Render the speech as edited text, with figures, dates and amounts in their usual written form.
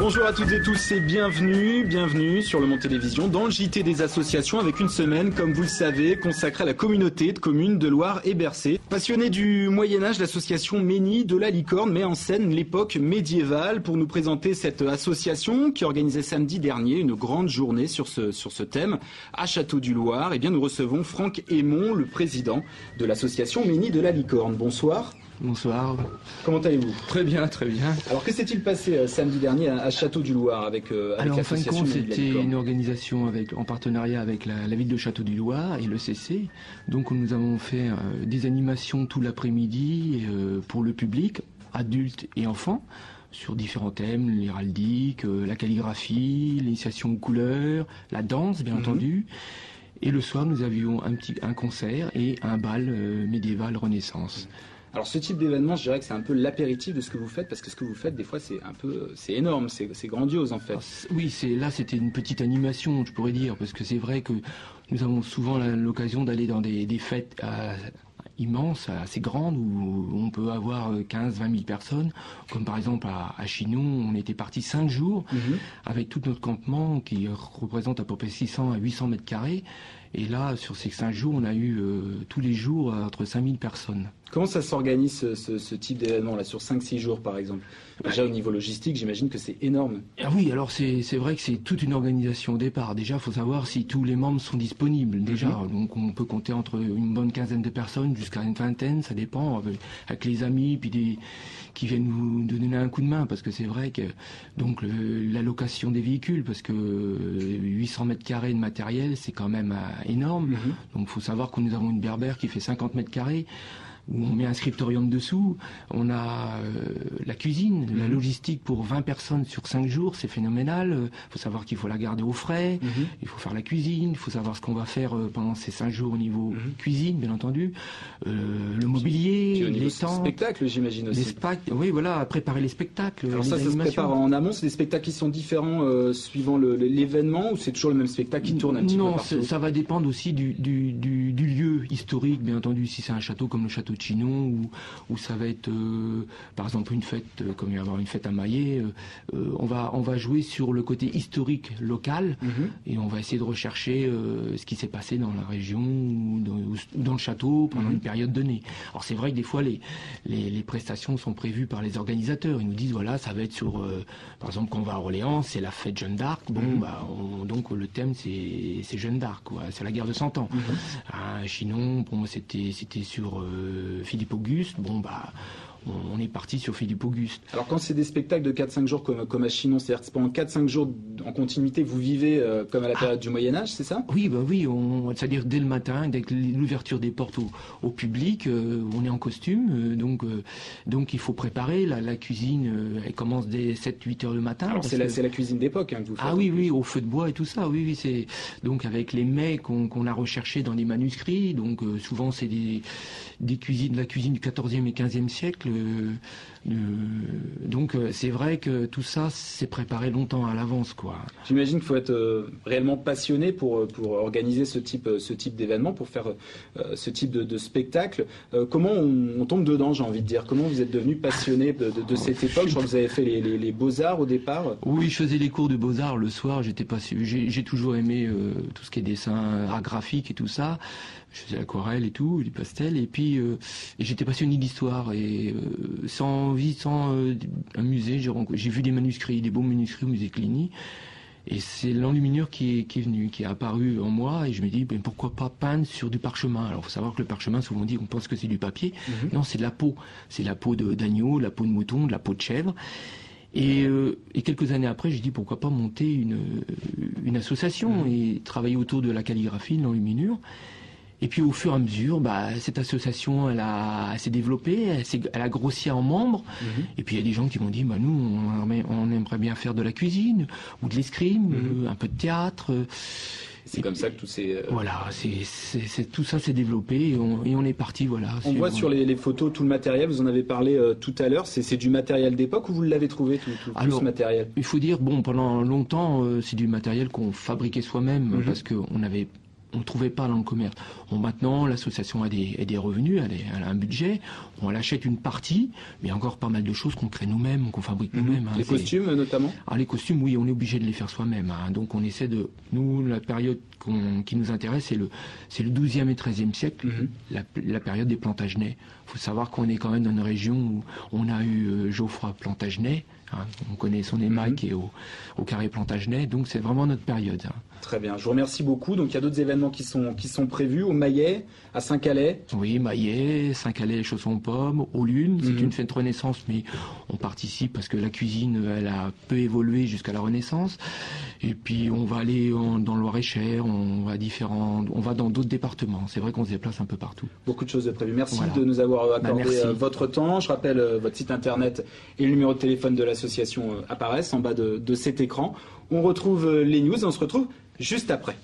Bonjour à toutes et tous et bienvenue sur Le Monde Télévision dans le JT des associations avec une semaine, comme vous le savez, consacrée à la communauté de communes de Loire et Bercé. Passionnée du Moyen-Âge, l'association Ménie de la Licorne met en scène l'époque médiévale pour nous présenter cette association qui organisait samedi dernier une grande journée sur ce thème à Château-du-Loir. Et bien nous recevons Franck Hémon, le président de l'association Ménie de la Licorne. Bonsoir. Bonsoir. Comment allez-vous? Très bien, très bien. Alors, que s'est-il passé samedi dernier à Château-du-Loir avec l'association? En fin de compte, c'était une organisation en partenariat avec la ville de Château-du-Loir et le CC. Donc, nous avons fait des animations tout l'après-midi pour le public, adultes et enfants, sur différents thèmes, l'héraldique, la calligraphie, l'initiation aux couleurs, la danse, bien entendu. Et le soir, nous avions un concert et un bal médiéval Renaissance. Alors ce type d'événement, je dirais que c'est un peu l'apéritif de ce que vous faites, parce que ce que vous faites, des fois, c'est énorme, c'est grandiose en fait. Oui, c'était une petite animation, je pourrais dire, parce que c'est vrai que nous avons souvent l'occasion d'aller dans des fêtes immenses, assez grandes, où on peut avoir 15-20 000 personnes, comme par exemple à Chinon, on était parti 5 jours, avec tout notre campement qui représente à peu près 600 à 800 mètres carrés. Et là, sur ces 5 jours, on a eu tous les jours entre 5 000 personnes. Comment ça s'organise ce type d'événement là sur 5-6 jours par exemple? Déjà au niveau logistique, j'imagine que c'est énorme. Ah oui, alors c'est vrai que c'est toute une organisation au départ. Déjà, il faut savoir si tous les membres sont disponibles. Déjà, donc on peut compter entre une bonne quinzaine de personnes jusqu'à une vingtaine, ça dépend, avec les amis, puis qui viennent nous donner un coup de main, parce que c'est vrai que donc la location des véhicules, parce que 800 mètres carrés de matériel, c'est quand même énorme. Donc il faut savoir que nous avons une berbère qui fait 50 mètres carrés, où on met un scriptorium dessous, on a la cuisine, la logistique pour 20 personnes sur 5 jours, c'est phénoménal. Il faut savoir qu'il faut la garder au frais, il faut faire la cuisine, il faut savoir ce qu'on va faire pendant ces 5 jours au niveau cuisine, bien entendu, le mobilier, les temps. Spectacle, j'imagine aussi. Oui, voilà, préparer les spectacles. Alors ça se prépare en amont, c'est des spectacles qui sont différents suivant l'événement, ou c'est toujours le même spectacle qui tourne un petit peu partout? Non, ça va dépendre aussi du lieu historique, bien entendu. Si c'est un château comme le château de Chinon, où ça va être par exemple une fête, comme il va y avoir une fête à Maillet, on va jouer sur le côté historique local, et on va essayer de rechercher ce qui s'est passé dans la région ou dans le château pendant une période donnée. Alors c'est vrai que des fois les prestations sont prévues par les organisateurs. Ils nous disent voilà, ça va être sur par exemple quand on va à Orléans, c'est la fête Jeanne d'Arc. Donc le thème c'est Jeanne d'Arc, c'est la guerre de 100 ans. À Chinon, pour moi c'était sur Philippe Auguste. On est parti sur Philippe Auguste. Alors quand c'est des spectacles de 4-5 jours comme à Chinon, c'est-à-dire que pendant 4-5 jours en continuité, vous vivez comme à la période du Moyen-Âge, c'est ça? Oui, c'est-à-dire dès le matin, dès l'ouverture des portes au public, on est en costume, donc il faut préparer. La cuisine, elle commence dès 7-8 heures le matin. Alors c'est la cuisine d'époque que vous faites. Ah oui, au feu de bois et tout ça, oui, c'est donc avec les mets qu'on a recherchés dans des manuscrits, donc souvent c'est la cuisine du 14e et 15e siècle. Donc c'est vrai que tout ça c'est préparé longtemps à l'avance, quoi. J'imagine qu'il faut être réellement passionné pour organiser ce type d'événement, pour faire ce type de spectacle. Comment on tombe dedans, j'ai envie de dire? Comment vous êtes devenu passionné de cette époque? Je crois que vous avez fait les beaux-arts au départ. Oui, je faisais les cours de beaux-arts le soir. J'ai toujours aimé tout ce qui est dessin, art graphique et tout ça. Je faisais l'aquarelle et tout, les pastels, et puis j'étais passionné d'histoire, et sans un musée, j'ai vu des manuscrits, des beaux manuscrits au musée Cluny, et c'est l'enluminure qui est venu, qui est apparu en moi, et je me dis pourquoi pas peindre sur du parchemin. Alors il faut savoir que le parchemin, souvent on pense que c'est du papier, non, c'est de la peau, d'agneau, de la peau de mouton, de la peau de chèvre. Et quelques années après, j'ai dit pourquoi pas monter une association et travailler autour de la calligraphie, de l'enluminure. Et puis au fur et à mesure, cette association, elle s'est développée, elle a grossi en membres. Et puis il y a des gens qui m'ont dit, nous, on aimerait bien faire de la cuisine ou de l'escrime, un peu de théâtre. C'est comme ça que tout s'est... Voilà, tout ça s'est développé et on est parti, voilà. On voit sur les photos tout le matériel, vous en avez parlé tout à l'heure, c'est du matériel d'époque ou vous l'avez trouvé tout ce matériel? Il faut dire, pendant longtemps, c'est du matériel qu'on fabriquait soi-même, parce qu'on avait ne trouvait pas dans le commerce. Bon, maintenant, l'association a des revenus, elle a un budget, on achète une partie, mais il y a encore pas mal de choses qu'on crée nous-mêmes, qu'on fabrique nous-mêmes. Les costumes notamment? Les costumes, oui, on est obligé de les faire soi-même. Donc on essaie de... Nous, la période qui nous intéresse, c'est le 12e et 13e siècle, la période des Plantagenets. Il faut savoir qu'on est quand même dans une région où on a eu Geoffroy Plantagenet, on connaît son émail qui est au carré Plantagenet, donc c'est vraiment notre période. Très bien, je vous remercie beaucoup. Donc il y a d'autres événements qui sont prévus au Maillet, à Saint-Calais. Oui, Maillet, Saint-Calais, Chaussons-Pommes, aux Lunes. C'est une fête Renaissance, mais on participe parce que la cuisine, elle a peu évolué jusqu'à la Renaissance. Et puis on va aller dans le Loir-et-Cher, on va dans d'autres départements. C'est vrai qu'on se déplace un peu partout. Beaucoup de choses de prévues. Merci de nous avoir accordé votre temps. Je rappelle votre site internet et le numéro de téléphone de l'association apparaissent en bas de cet écran. On retrouve les news et on se retrouve juste après.